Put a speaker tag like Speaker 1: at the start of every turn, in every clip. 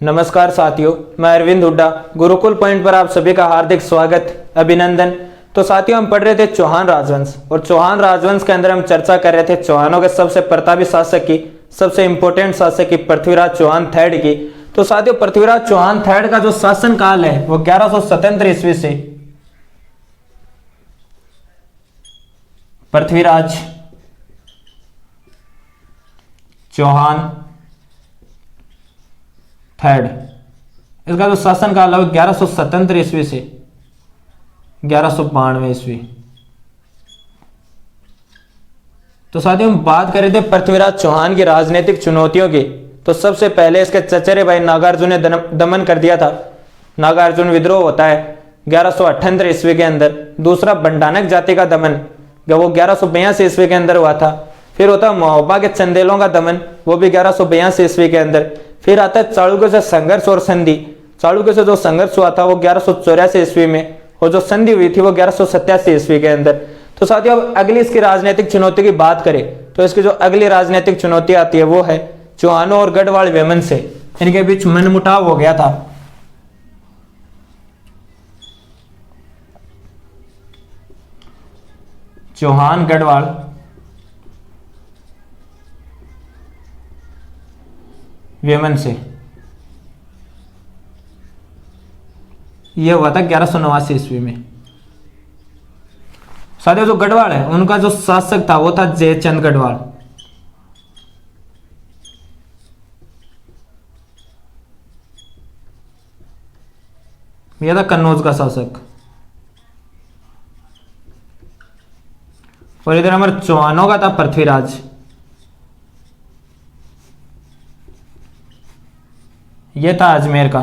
Speaker 1: नमस्कार साथियों, मैं अरविंद हुड्डा। गुरुकुल पॉइंट पर आप सभी का हार्दिक स्वागत, अभिनंदन। तो साथियों, हम पढ़ रहे थे चौहान राजवंश और चौहान राजवंश के अंदर हम चर्चा कर रहे थे चौहानों के सबसे प्रतापी शासक की, सबसे इंपॉर्टेंट शासक की, पृथ्वीराज चौहान थर्ड की। तो साथियों, पृथ्वीराज चौहान थर्ड का जो शासन काल है वो 1177 ईस्वी से पृथ्वीराज चौहान थर्ड, इसका जो शासन काल है 1177 ईस्वी से 1192 ईस्वी। तो साथियों, हम बात कर रहे थे पृथ्वीराज चौहान की राजनीतिक चुनौतियों की। तो सबसे पहले इसके चचेरे भाई नागार्जुन ने दमन कर दिया था। नागार्जुन विद्रोह होता है 1178 ईस्वी के अंदर। दूसरा, बंडानक जाति का दमन, वो 1182 ईस्वी के अंदर हुआ था। फिर होता है महोबा के चंदेलों का दमन, वो भी 1182 ईस्वी के अंदर। फिर आता है चालुक्यों से संघर्ष और संधि। चालुक्यों से जो संघर्ष हुआ था वो 1184 ईस्वी में, और जो संधि हुई थी वो 1187 ईस्वी के अंदर। तो साथियों, अब अगली इसकी राजनीतिक चुनौती की बात करें तो इसकी जो अगली राजनीतिक चुनौती आती है वो है चौहानों और गढ़वाल वेमन से इनके बीच मनमुटाव हो गया था। चौहान गढ़वाल वेमन से यह हुआ था 1189 ईस्वी में। साथियों, जो गढ़वाल है उनका जो शासक था वो था जयचंद गढ़वाल। यह था कन्नौज का शासक। और इधर हमारे चौहानों का था पृथ्वीराज। यह था अजमेर का।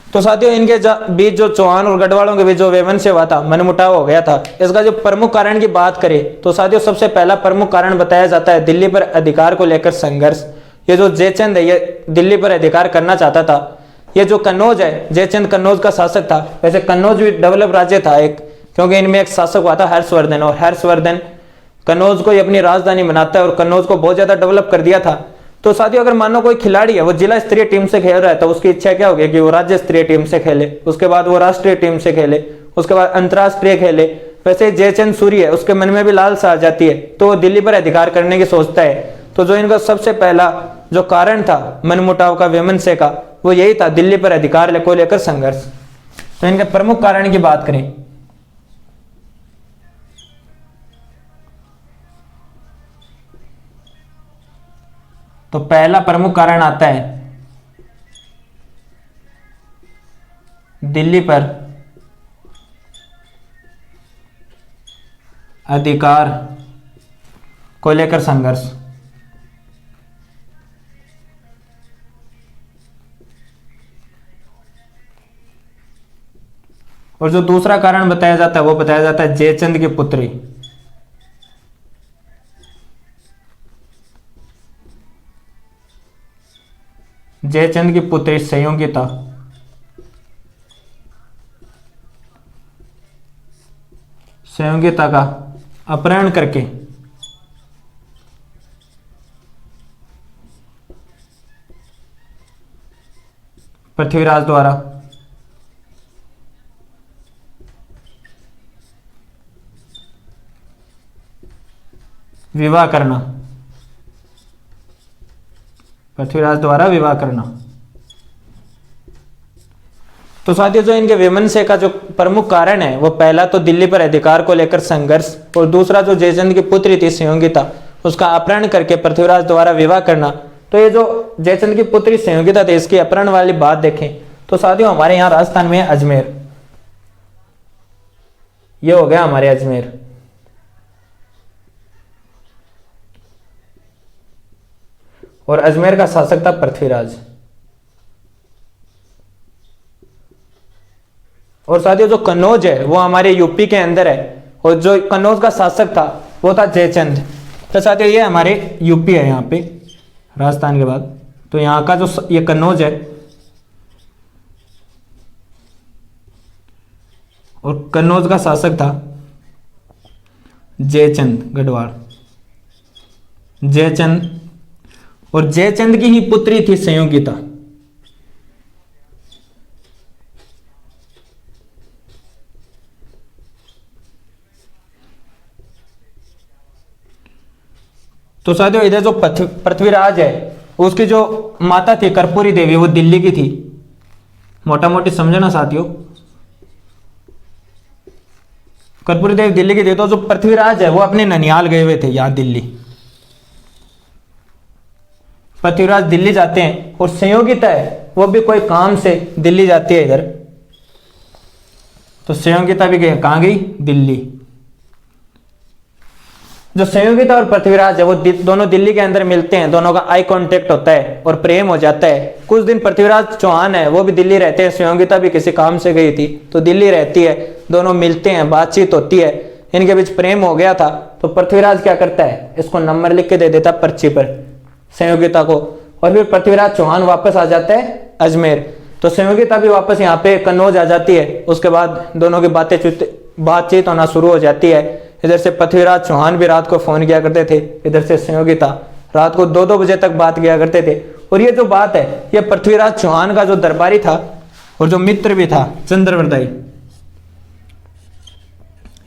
Speaker 1: तो साथियों, इनके बीच जो चौहान और गढ़वालों के बीच जो वेमन से हुआ था, मनमुटाव हो गया था, इसका जो प्रमुख कारण की बात करें तो साथियों सबसे पहला प्रमुख कारण बताया जाता है दिल्ली पर अधिकार को लेकर संघर्ष। ये जो जयचंद है ये दिल्ली पर अधिकार करना चाहता था। ये जो कन्नौज है, जयचंद कन्नौज का शासक था। वैसे कन्नौज भी डेवलप राज्य था एक, क्योंकि इनमें एक शासक हुआ था हर्षवर्धन, और हर्षवर्धन कन्नौज को ही अपनी राजधानी बनाता है और कन्नौज को बहुत ज्यादा डेवलप कर दिया था। तो साथियों, अगर मानो कोई खिलाड़ी है वो जिला स्तरीय टीम से खेल रहा है तो उसकी इच्छा क्या होगी कि वो राज्य स्तरीय टीम से खेले, उसके बाद वो राष्ट्रीय टीम से खेले, उसके बाद अंतरराष्ट्रीय खेले। वैसे जयचंद सूर्य है, उसके मन में भी लालसा आ जाती है तो वो दिल्ली पर अधिकार करने की सोचता है। तो जो इनका सबसे पहला जो कारण था मनमुटाव का, वेमन से का, वो यही था दिल्ली पर अधिकार को लेकर संघर्ष। तो इनके प्रमुख कारण की बात करें तो पहला प्रमुख कारण आता है दिल्ली पर अधिकार को लेकर संघर्ष। और जो दूसरा कारण बताया जाता है वो बताया जाता है जयचंद की पुत्री। जयचंद की पुत्री संयोगिता। संयोगिता का अपहरण करके पृथ्वीराज द्वारा विवाह करना, पृथ्वीराज द्वारा विवाह करना। तो साथियों, जो इनके विमंशे का जो प्रमुख कारण है वो पहला तो दिल्ली पर अधिकार को लेकर संघर्ष, और दूसरा जो जयचंद की पुत्री थी संयोगिता, उसका अपहरण करके पृथ्वीराज द्वारा विवाह करना। तो ये जो जयचंद की पुत्री संयोगिता थी, इसकी अपहरण वाली बात देखें तो साथियों हमारे यहाँ राजस्थान में अजमेर, ये हो गया हमारे अजमेर। और अजमेर का शासक था पृथ्वीराज। और साथियों, जो कन्नौज है वो हमारे यूपी के अंदर है, और जो कन्नौज का शासक था वो था जयचंद। तो साथियों, ये हमारे यूपी है यहाँ पे राजस्थान के बाद। तो यहाँ का जो ये कन्नौज है, और कन्नौज का शासक था जयचंद गढ़वाल। जयचंद, और जयचंद की ही पुत्री थी संयोगिता। तो साथियों इधर जो पृथ्वीराज है उसकी जो माता थी कर्पूरी देवी, वो दिल्ली की थी। मोटा मोटी समझना साथियों, कर्पूरी देवी दिल्ली की थी। तो जो पृथ्वीराज है वो अपने ननियाल गए हुए थे, यहां दिल्ली। पृथ्वीराज दिल्ली जाते हैं और संयोगिता है वो भी कोई काम से दिल्ली जाती है इधर। तो संयोगिता भी गई, कहां गई? दिल्ली। जो संयोगिता और पृथ्वीराज है वो दोनों दिल्ली के अंदर मिलते हैं, दोनों का आई कांटेक्ट होता है और प्रेम हो जाता है। कुछ दिन पृथ्वीराज चौहान है वो भी दिल्ली रहते हैं, संयोगिता भी किसी काम से गई थी तो दिल्ली रहती है, दोनों मिलते हैं, बातचीत होती है, इनके बीच प्रेम हो गया था। तो पृथ्वीराज क्या करता है, इसको नंबर लिख के दे देता पर्ची पर संयोगिता को, और फिर पृथ्वीराज चौहान वापस आ जाता है अजमेर। तो संयोगिता भी वापस यहाँ पे कन्नौज आ जाती है। उसके बाद दोनों की बातचीत होना शुरू हो जाती है। इधर से पृथ्वीराज चौहान भी रात को फोन किया करते थे, इधर से संयोगिता रात को 2-2 बजे तक बात किया करते थे। और ये जो बात है ये पृथ्वीराज चौहान का जो दरबारी था और जो मित्र भी था चंद्रवरदाई,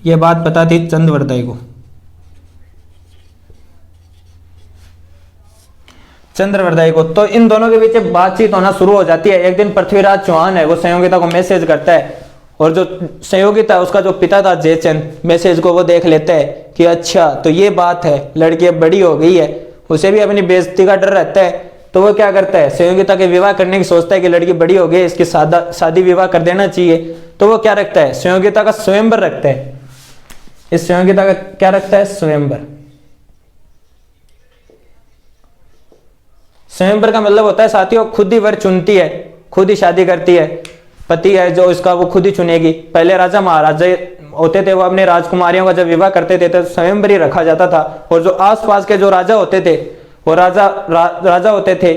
Speaker 1: ये बात पता थी चंद्रवरदाई को। चंद्रवरदाई को तो इन दोनों के बीच बातचीत होना शुरू हो जाती है। एक दिन पृथ्वीराज चौहान है वो संयोगिता को मैसेज करता है, और जो संयोगिता है उसका जो पिता था जयचंद, मैसेज को वो देख लेता है कि अच्छा तो ये बात है, लड़की अब बड़ी हो गई है, उसे भी अपनी बेइज्जती का डर रहता है। तो वो क्या करता है, संयोगिता के विवाह करने की सोचता है कि लड़की बड़ी हो गई, इसकी शादी विवाह कर देना चाहिए। तो वो क्या रखता है, संयोगिता का स्वयंवर रखता है। इस संयोगिता का क्या रखता है, स्वयंवर। स्वयंवर का मतलब होता है साथियों खुद ही वर चुनती है, खुद ही शादी करती है, पति है जो इसका वो खुद ही चुनेगी। पहले राजा महाराजा होते थे वो अपने राजकुमारियों का जब विवाह करते थे तो स्वयंवर ही रखा जाता था, और जो आसपास के जो राजा होते थे वो राजा होते थे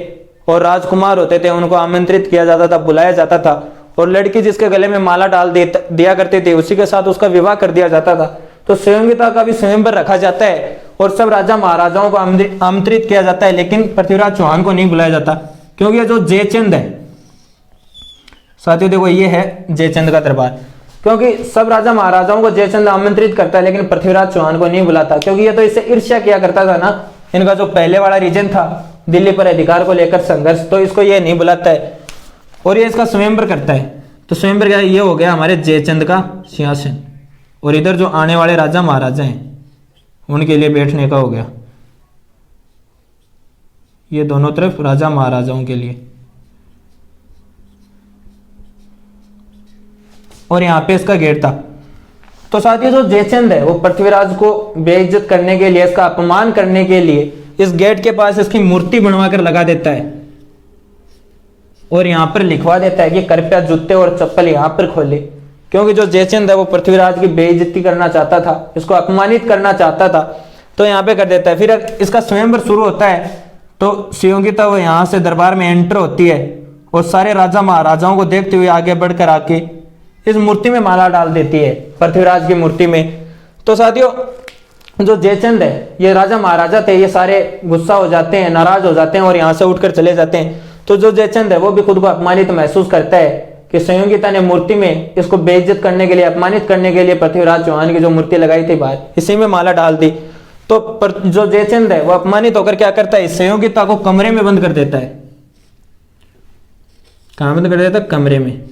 Speaker 1: और राजकुमार होते थे, उनको आमंत्रित किया जाता था, बुलाया जाता था, और लड़की जिसके गले में माला डाल दिया करते थे उसी के साथ उसका विवाह कर दिया जाता था। तो संयोगिता का भी स्वयंवर रखा जाता है और सब राजा महाराजाओं को आमंत्रित किया जाता है, लेकिन पृथ्वीराज चौहान को नहीं बुलाया जाता, क्योंकि ये जो जयचंद है साथियों, देखो ये है जयचंद का दरबार, क्योंकि सब राजा महाराजाओं को जयचंद आमंत्रित करता है लेकिन पृथ्वीराज चौहान को नहीं बुलाता, क्योंकि ये तो इससे ईर्ष्या किया करता था ना। इनका जो पहले वाला रीजन था दिल्ली पर अधिकार को लेकर संघर्ष, तो इसको ये नहीं बुलाता है और ये इसका स्वयंवर करता है। तो स्वयंवर क्या, ये हो गया हमारे जयचंद का सिंहासन, और इधर जो आने वाले राजा महाराजा हैं उनके लिए बैठने का हो गया, ये दोनों तरफ राजा महाराजाओं के लिए। और यहाँ पे इसका गेट था। तो साथियों जो जयचंद है वो पृथ्वीराज को बेइज्जत करने के लिए, इसका अपमान करने के लिए इस गेट के पास इसकी मूर्ति बनवा कर लगा देता है और यहाँ पर लिखवा देता है कि कृपया जूते और चप्पल यहाँ पर खोले, क्योंकि जो जयचंद है वो पृथ्वीराज की बेइज्जती करना चाहता था, इसको अपमानित करना चाहता था, तो यहाँ पे कर देता है। फिर इसका स्वयंवर शुरू होता है तो संयोगिता वो यहाँ से दरबार में एंटर होती है और सारे राजा महाराजाओं को देखते हुए आगे बढ़कर आके इस मूर्ति में माला डाल देती है, पृथ्वीराज की मूर्ति में। तो साथियों जो जयचंद है, ये राजा महाराजा थे, ये सारे गुस्सा हो जाते हैं, नाराज हो जाते हैं और यहाँ से उठकर चले जाते हैं। तो जो जयचंद है वो भी खुद को अपमानित महसूस करता है कि संयोगिता ने मूर्ति में इसको बेइज्जत करने के लिए, अपमानित करने के लिए पृथ्वीराज चौहान की जो मूर्ति लगाई थी बाहर, इसी में माला डाल दी। तो जो जयचंद है वो अपमानित होकर क्या करता है, संयोगिता को कमरे में बंद कर देता है। कहां बंद कर देता है, कमरे में।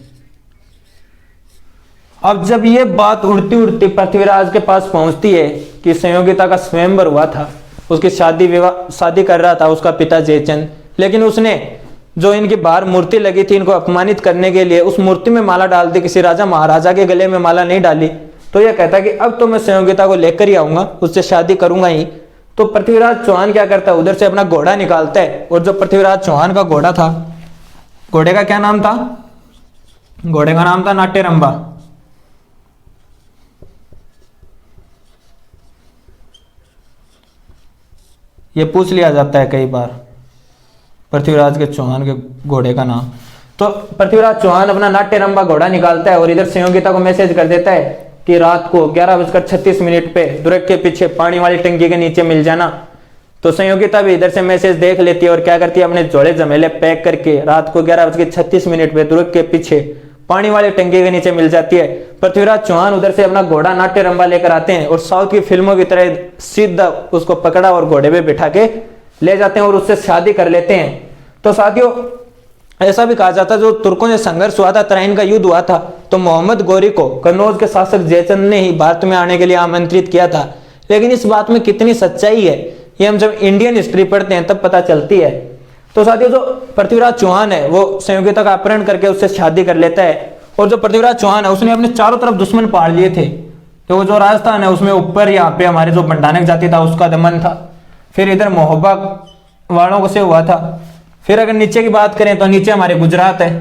Speaker 1: अब जब ये बात उड़ती उड़ती पृथ्वीराज के पास पहुंचती है कि संयोगिता का स्वयंवर हुआ था, उसकी शादी कर रहा था उसका पिता जयचंद, लेकिन उसने जो इनकी बाहर मूर्ति लगी थी इनको अपमानित करने के लिए उस मूर्ति में माला डाल दी, किसी राजा महाराजा के गले में माला नहीं डाली। तो यह कहता है कि अब तो मैं संयोगिता को लेकर ही आऊंगा, उससे शादी करूंगा ही। तो पृथ्वीराज चौहान क्या करता है, उधर से अपना घोड़ा निकालता है, और जो पृथ्वीराज चौहान का घोड़ा था, घोड़े का क्या नाम था, घोड़े का नाम था नाट्यरंबा। ये पूछ लिया जाता है कई बार पृथ्वीराज के चौहान के घोड़े का नाम। तो पृथ्वीराज चौहान अपना नाट्यरंबा घोड़ा निकालता है और इधर संयोगिता को मैसेज कर देता है कि रात को 11:36 पे दुर्ग के पीछे पानी वाली टंकी के नीचे मिल जाना। तो संयोगिता भी इधर से मैसेज देख लेती है और क्या करती है, अपने झोले झमेले पैक करके रात को 11:36 पे दुर्ग के पीछे पानी वाले टंकी के नीचे मिल जाती है। पृथ्वीराज चौहान उधर से अपना घोड़ा नाट्य रंबा लेकर आते हैं और साउथ की फिल्मों की तरह सीधा उसको पकड़ा और घोड़े पे बिठा के ले जाते हैं और उससे शादी कर लेते हैं। तो साथियों ऐसा भी कहा जाता है जो तुर्कों से संघर्ष हुआ था, तराइन का युद्ध हुआ था, तो मोहम्मद गोरी को कन्नौज के शासक जयचंद ने ही भारत में आने के लिए आमंत्रित किया था। लेकिन इस बात में कितनी सच्चाई है ये हम जब इंडियन हिस्ट्री पढ़ते हैं तब पता चलती है। तो साथियों जो पृथ्वीराज चौहान है वो संयोगिता का अपहरण करके उससे शादी कर लेता है और जो पृथ्वीराज चौहान है उसने अपने चारों तरफ दुश्मन पाड़ लिए थे। तो वो जो राजस्थान है उसमें ऊपर यहाँ पे हमारे जो बंडानक जाति था उसका दमन था, फिर इधर महोबा वालों से हुआ था, फिर अगर नीचे की बात करें तो नीचे हमारे गुजरात है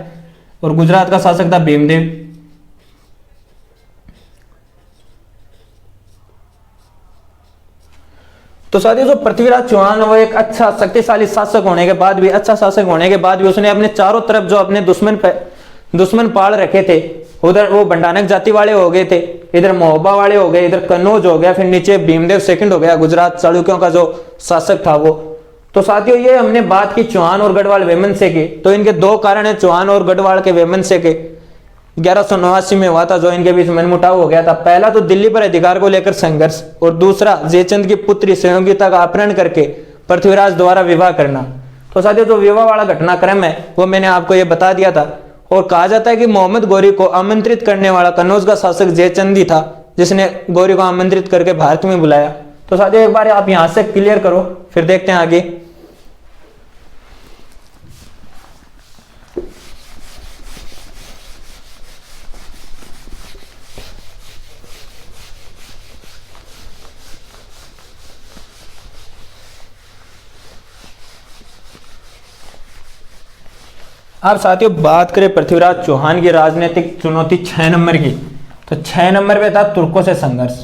Speaker 1: और गुजरात का शासक था भीमदेव। तो साथियों जो पृथ्वीराज चौहान वो एक अच्छा शक्तिशाली शासक होने के बाद भी, अच्छा शासक होने के बाद भी उसने अपने चारों तरफ जो अपने दुश्मन पाल रखे थे, उधर वो बंडानक जाति वाले हो गए थे, इधर महोबा वाले हो गए, इधर कन्नौज हो गया, फिर नीचे भीमदेव सेकंड हो गया, गुजरात चालुक्यों का जो शासक था वो। तो साथियों ये हमने बात की चौहान और गढ़वाल वैमनस्य की, तो इनके दो कारण है चौहान और गढ़वाल के वैमनस्य के। 1189 में हुआ था जो इनके बीच मनमुटाव हो गया था। पहला तो दिल्ली पर अधिकार को लेकर संघर्ष और दूसरा जयचंद की पुत्री संयोगिता का अपहरण करके पृथ्वीराज द्वारा विवाह करना। तो साथियों जो विवाह वाला घटनाक्रम है वो मैंने आपको ये बता दिया था। और कहा जाता है कि मोहम्मद गोरी को आमंत्रित करने वाला कन्नौज का शासक जयचंद ही था जिसने गोरी को आमंत्रित करके भारत में बुलाया। तो साथियों एक बार आप यहां से क्लियर करो फिर देखते हैं आगे। अब साथियों बात करें पृथ्वीराज चौहान की राजनीतिक चुनौती 6 नंबर की, तो 6 नंबर पे था तुर्कों से संघर्ष।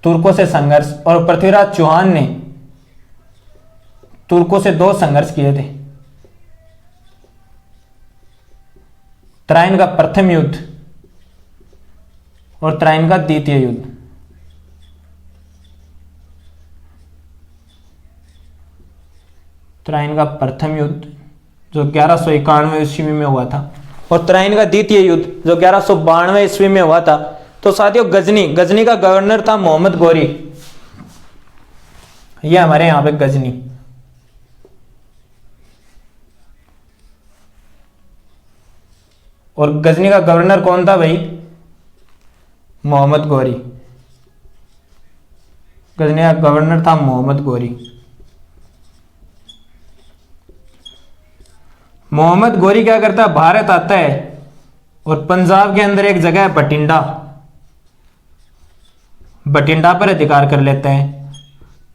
Speaker 1: तुर्कों से संघर्ष और पृथ्वीराज चौहान ने तुर्कों से 2 संघर्ष किए थे। तराइन का प्रथम युद्ध और तराइन का द्वितीय युद्ध। तराइन का प्रथम युद्ध जो 1191 ईस्वी में हुआ था और तराइन का द्वितीय युद्ध जो 1192 ईस्वी में हुआ था। तो साथियों गजनी का गवर्नर था मोहम्मद गोरी। ये हमारे यहां पे गजनी, और गजनी का गवर्नर कौन था भाई? मोहम्मद गोरी। गजनी का गवर्नर था मोहम्मद गोरी। मोहम्मद गोरी क्या करता है, भारत आता है और पंजाब के अंदर एक जगह है बठिंडा पर अधिकार कर लेते हैं,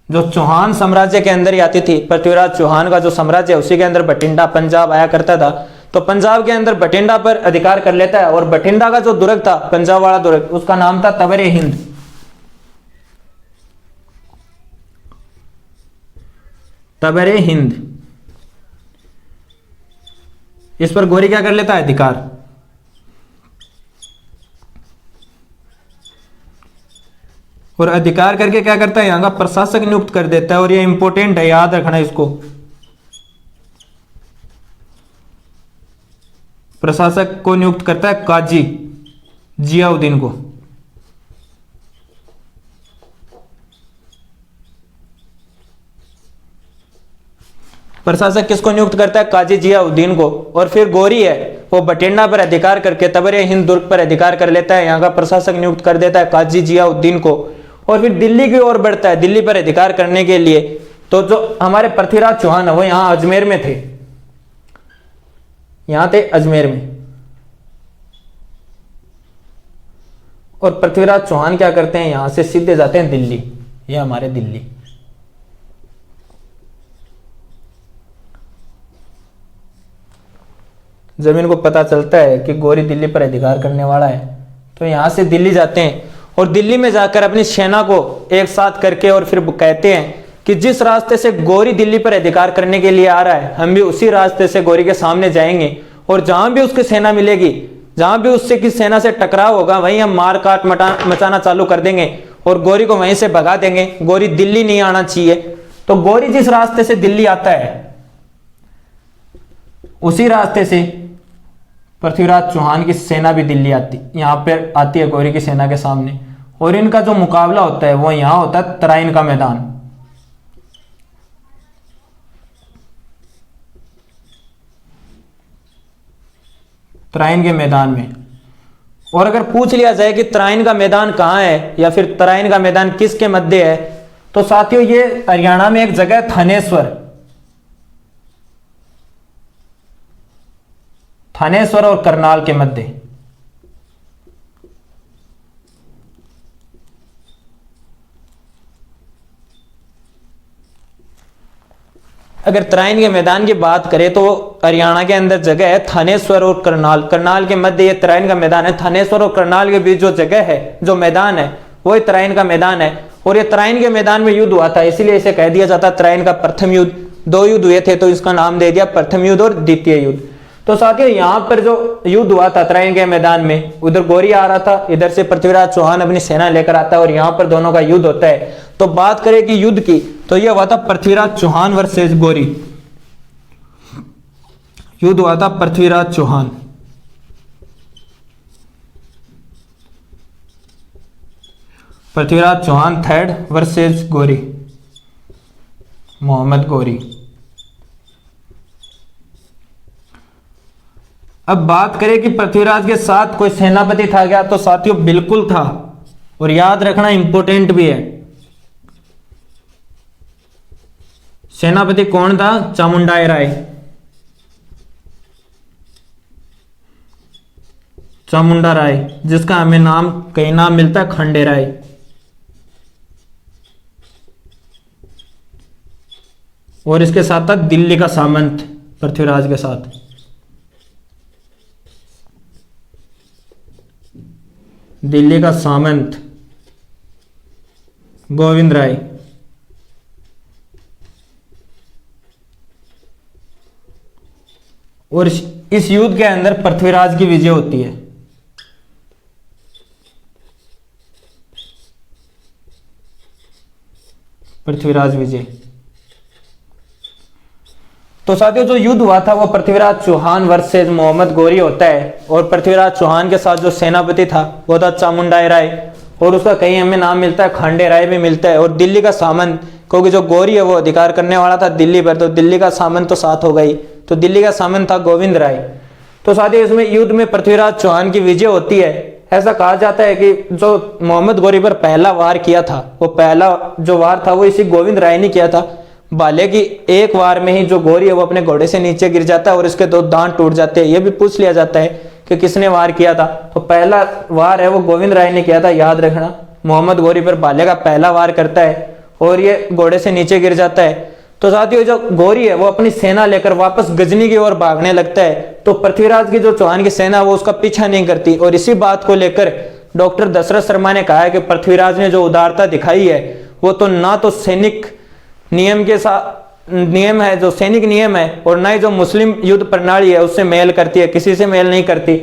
Speaker 1: जो चौहान साम्राज्य के अंदर ही आती थी। पृथ्वीराज चौहान का जो साम्राज्य है उसी के अंदर बठिंडा पंजाब आया करता था। तो पंजाब के अंदर बठिंडा पर अधिकार कर लेता है और बठिंडा का जो दुर्ग था, पंजाब वाला दुर्ग, उसका नाम था तबरे हिंद। तबरे हिंद, इस पर गोरी क्या कर लेता है, अधिकार। और अधिकार करके क्या करता है, यहां का प्रशासक नियुक्त कर देता है। और ये इंपॉर्टेंट है, याद रखना इसको। प्रशासक को नियुक्त करता है काजी जियाउद्दीन को। प्रशासक किसको नियुक्त करता है, काजी जियाउद्दीन को। और फिर गोरी है वो बठिंडा पर अधिकार करके तबरे हिंद दुर्ग पर अधिकार कर लेता है, यहाँ का प्रशासक नियुक्त कर देता है काजी जियाउद्दीन को। और फिर दिल्ली की ओर बढ़ता है दिल्ली पर अधिकार करने के लिए। तो जो हमारे पृथ्वीराज चौहान है वो यहाँ अजमेर में थे, यहाँ थे अजमेर में। और पृथ्वीराज चौहान क्या करते हैं, यहां से सीधे जाते हैं दिल्ली। ये हमारे दिल्ली। जब इनको पता चलता है कि गोरी दिल्ली पर अधिकार करने वाला है तो यहां से दिल्ली जाते हैं और दिल्ली में जाकर अपनी सेना को एक साथ करके और फिर कहते हैं कि जिस रास्ते से गोरी दिल्ली पर अधिकार करने के लिए आ रहा है हम भी उसी रास्ते से गोरी के सामने जाएंगे और जहां भी उसकी सेना मिलेगी, जहां भी उससे की सेना से टकराव होगा वहीं हम मार काट मचाना चालू कर देंगे और गौरी को वहीं से भगा देंगे, गौरी दिल्ली नहीं आना चाहिए। तो गौरी जिस रास्ते से दिल्ली आता है उसी रास्ते से पृथ्वीराज चौहान की सेना भी दिल्ली आती, यहां पर आती है गौरी की सेना के सामने। और इनका जो मुकाबला होता है वो यहां होता है तराइन का मैदान। तराइन के मैदान में। और अगर पूछ लिया जाए कि तराइन का मैदान कहां है या फिर तराइन का मैदान किसके मध्य है, तो साथियों ये हरियाणा में एक जगह है थानेश्वर। थानेश्वर और करनाल के मध्य। अगर तराइन के मैदान की बात करें तो हरियाणा के अंदर जगह है थानेश्वर और करनाल। करनाल के मध्य ये तराइन का मैदान है। थानेश्वर और करनाल के बीच जो जगह है, जो मैदान है, वो तराइन का मैदान है। और ये तराइन के मैदान में युद्ध हुआ था, इसीलिए इसे कह दिया जाता है तराइन का प्रथम युद्ध। 2 युद्ध हुए थे तो इसका नाम दे दिया प्रथम युद्ध और द्वितीय युद्ध। तो साथियों यहां पर जो युद्ध हुआ था तराइन के मैदान में, उधर गौरी आ रहा था, इधर से पृथ्वीराज चौहान अपनी सेना लेकर आता है और यहां पर दोनों का युद्ध होता है। तो बात करें कि युद्ध की, तो यह हुआ था पृथ्वीराज चौहान वर्सेस गौरी। युद्ध हुआ था पृथ्वीराज चौहान। Prithviraj Chauhan third versus Ghori, Mohammad Ghori. अब बात करें कि पृथ्वीराज के साथ कोई सेनापति था क्या, तो साथियों बिल्कुल था। और याद रखना इंपॉर्टेंट भी है। सेनापति कौन था? चामुंडाई राय। चामुंडा राय, जिसका हमें नाम कई नाम मिलता है खंडे राय। और इसके साथ था दिल्ली का सामंत पृथ्वीराज के साथ। दिल्ली का सामंत गोविंद राय। और इस युद्ध के अंदर पृथ्वीराज की विजय होती है। पृथ्वीराज विजय। तो साथियों जो युद्ध हुआ था वो पृथ्वीराज चौहान वर्सेस मोहम्मद गौरी होता है। और पृथ्वीराज चौहान के साथ जो सेनापति था वो था चामुंडाई राय। और उसका कहीं हमें नाम मिलता है खांडे राय भी मिलता है। और दिल्ली का सामंत, क्योंकि जो गौरी है वो अधिकार करने वाला था दिल्ली पर, तो दिल्ली का सामंत तो साथ हो गई। तो दिल्ली का सामंत था गोविंद राय। तो साथियों इसमें युद्ध में पृथ्वीराज चौहान की विजय होती है। ऐसा कहा जाता है कि जो मोहम्मद गौरी पर पहला वार किया था, वो पहला जो वार था वो इसी गोविंद राय ने किया था। भाले की एक वार में ही जो गौरी है वो अपने घोड़े से नीचे गिर जाता है और इसके 2 दांत टूट जाते हैं। ये भी पूछ लिया जाता है कि किसने वार किया था, तो पहला वार है वो गोविंद राय ने किया था। याद रखना, मोहम्मद गौरी पर भाले का पहला वार करता है और ये घोड़े से नीचे गिर जाता है। तो साथियों जो गौरी है वो अपनी सेना लेकर वापस गजनी की ओर भागने लगता है। तो पृथ्वीराज की जो चौहान की सेना वो उसका पीछा नहीं करती। और इसी बात को लेकर डॉक्टर दशरथ शर्मा ने कहा है कि पृथ्वीराज ने जो उदारता दिखाई है वो तो ना तो सैनिक नियम के साथ नियम है, जो सैनिक नियम है, और ना ही जो मुस्लिम युद्ध प्रणाली है उससे मेल करती है, किसी से मेल नहीं करती।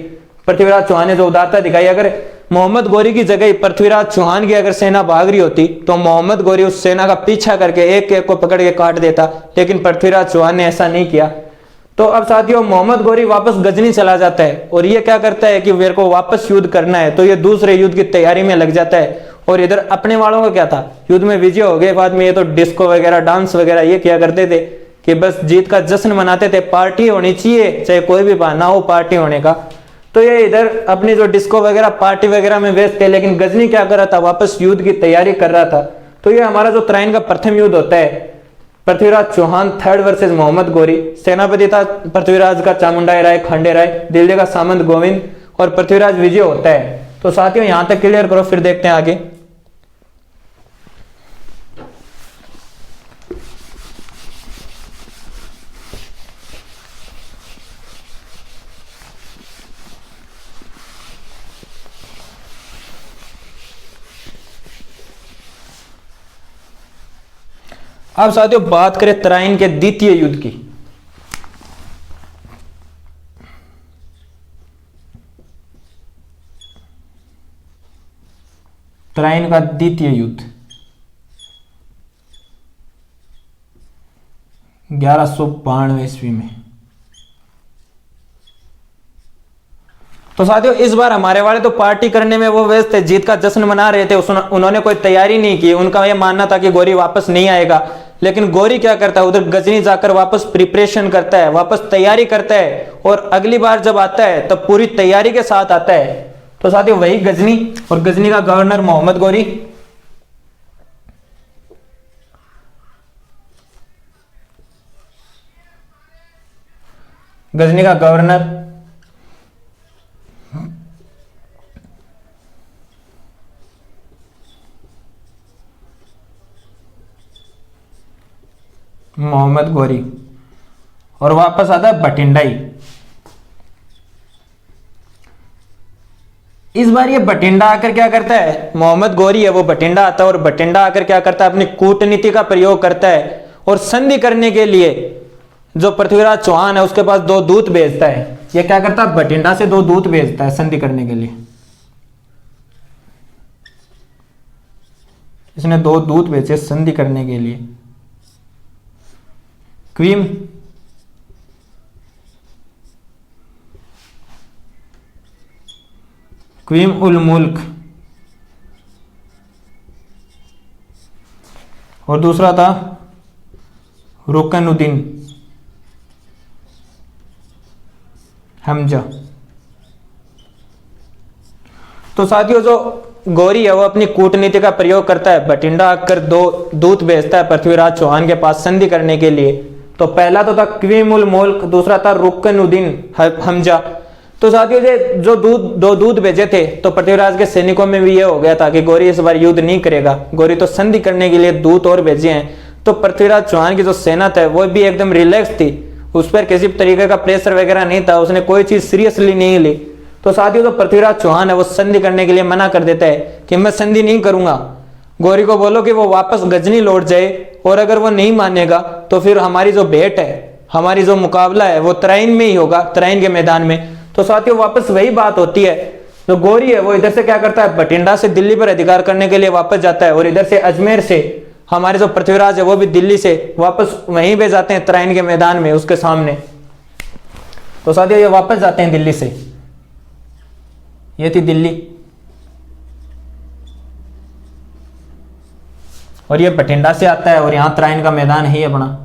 Speaker 1: पृथ्वीराज चौहान ने जो उदारता दिखाई, अगर मोहम्मद गौरी की जगह पृथ्वीराज चौहान की अगर सेना भाग रही होती तो मोहम्मद गौरी उस सेना का पीछा करके एक एक को पकड़ के काट देता, लेकिन पृथ्वीराज चौहान ने ऐसा नहीं किया। तो अब साथियों मोहम्मद गौरी वापस गजनी चला जाता है और ये क्या करता है कि मेरे को वापस युद्ध करना है, तो ये दूसरे युद्ध की तैयारी में लग जाता है। और इधर अपने वालों का क्या था, युद्ध में विजय हो गए बाद में ये तो डिस्को वगैरह डांस वगैरह ये किया करते थे कि बस जीत का जश्न मनाते थे। पार्टी होनी चाहिए, चाहे कोई भी बहाना हो पार्टी होने का। तो ये इधर अपनी जो डिस्को वगैरह पार्टी वगैरह में व्यस्त थे, लेकिन गजनी क्या कर रहा था, वापस युद्ध की तैयारी कर रहा था। तो ये हमारा जो तराइन का प्रथम युद्ध होता है, पृथ्वीराज चौहान थर्ड वर्सेस मोहम्मद गौरी। सेनापति था पृथ्वीराज का चामुंडाई राय, खंडे राय, दिल्ली का सामंत गोविंद, और पृथ्वीराज विजय होता है। तो साथियों यहां तक क्लियर करो, फिर देखते हैं आगे। अब साथियों बात करें तराइन के द्वितीय युद्ध की। तराइन का द्वितीय युद्ध 1192 ईस्वी में। तो साथियों इस बार हमारे वाले तो पार्टी करने में वो व्यस्त थे, जीत का जश्न मना रहे थे, उन्होंने कोई तैयारी नहीं की। उनका यह मानना था कि गौरी वापस नहीं आएगा, लेकिन गौरी क्या करता है, उधर गजनी जाकर वापस प्रिपरेशन करता है, वापस तैयारी करता है, और अगली बार जब आता है तब पूरी तैयारी के साथ आता है। तो साथियों वही गजनी, और गजनी का गवर्नर मोहम्मद गौरी। गजनी का गवर्नर मोहम्मद गौरी, और वापस आता है बठिंडाई। इस बार ये बठिंडा आकर क्या करता है, मोहम्मद गौरी है वो बठिंडा आता है, और बठिंडा आकर क्या करता है, अपनी कूटनीति का प्रयोग करता है, और संधि करने के लिए जो पृथ्वीराज चौहान है उसके पास 2 दूत भेजता है। ये क्या करता है, बठिंडा से 2 दूत भेजता है संधि करने के लिए। इसने 2 दूत भेजे संधि करने के लिए। क्वीम उल मुल्क, और दूसरा था रुकनुद्दीन हमजा। तो साथियों जो गौरी है वो अपनी कूटनीति का प्रयोग करता है, बठिंडा आकर 2 दूत भेजता है पृथ्वीराज चौहान के पास संधि करने के लिए। तो पहला तो था क्वीम उल मुल्क, दूसरा था रुकनुद्दीन हमजा। तो साथियों जो 2 दूत भेजे थे, तो पृथ्वीराज के सैनिकों में भी ये हो गया था कि गौरी इस बार युद्ध नहीं करेगा, गौरी तो संधि करने के लिए दूत और भेजे हैं। तो पृथ्वीराज चौहान की जो सेना था वो भी एकदम रिलैक्स थी, उस पर किसी तरीके का प्रेशर वगैरह नहीं था, उसने कोई चीज सीरियसली नहीं ली। तो साथियों जो पृथ्वीराज चौहान है वो संधि करने के लिए मना कर देता है कि मैं संधि नहीं करूंगा, गौरी को बोलो कि वो वापस गजनी लौट जाए, और अगर वो नहीं मानेगा तो फिर हमारी जो भेंट है, हमारी जो मुकाबला है वो तराइन में ही होगा, तराइन के मैदान में। तो साथियों वापस वही बात होती है, जो गौरी है वो इधर से क्या करता है, बठिंडा से दिल्ली पर अधिकार करने के लिए वापस जाता है, और इधर से अजमेर से हमारे जो पृथ्वीराज है वो भी दिल्ली से वापस वहीं पे जाते हैं तराइन के मैदान में उसके सामने। तो साथियों ये वापस जाते हैं दिल्ली से, ये थी दिल्ली, और ये बठिंडा से आता है, और यहां तराइन का मैदान है अपना।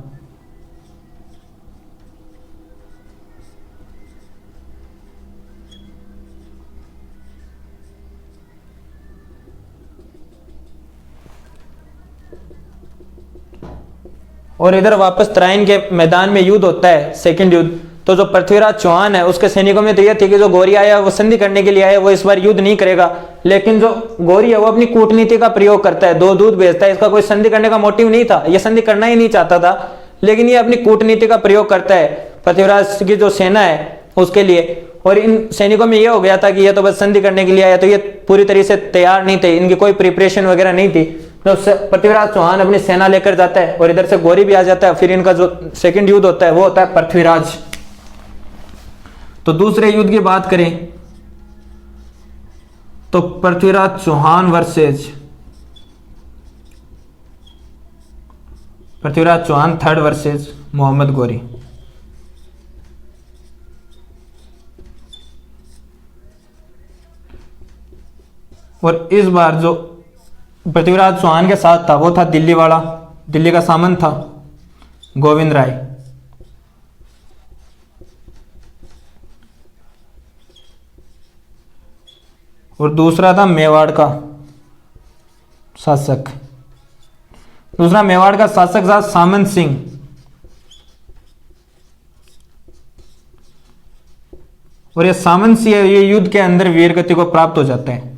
Speaker 1: और इधर वापस तराइन के मैदान में युद्ध होता है, सेकंड युद्ध। तो जो पृथ्वीराज चौहान है उसके सैनिकों में तो यह थी कि जो गौरी आया वो संधि करने के लिए आया, वो इस बार युद्ध नहीं करेगा, लेकिन जो गौरी है वो अपनी कूटनीति का प्रयोग करता है, 2 दूत भेजता है। इसका कोई संधि करने का मोटिव नहीं था, ये संधि करना ही नहीं चाहता था, लेकिन ये अपनी कूटनीति का प्रयोग करता है पृथ्वीराज की जो सेना है उसके लिए। और इन सैनिकों में यह हो गया था कि ये तो बस संधि करने के लिए आया, तो ये पूरी तरीके से तैयार नहीं थे, इनकी कोई प्रिपरेशन वगैरह नहीं थी। तो पृथ्वीराज चौहान अपनी सेना लेकर जाता है, और इधर से गौरी भी आ जाता है। फिर इनका जो सेकंड युद्ध होता है वो होता है पृथ्वीराज। तो दूसरे युद्ध की बात करें तो Prithviraj Chauhan versus Prithviraj Chauhan third versus Mohammad Ghori. और इस बार जो पृथ्वीराज चौहान के साथ था वो था दिल्ली वाला, दिल्ली का सामंत था गोविंद राय। और दूसरा था मेवाड़ का शासक, दूसरा मेवाड़ का शासक था सामंत सिंह। और ये सामंत सिंह ये युद्ध के अंदर वीर गति को प्राप्त हो जाते हैं।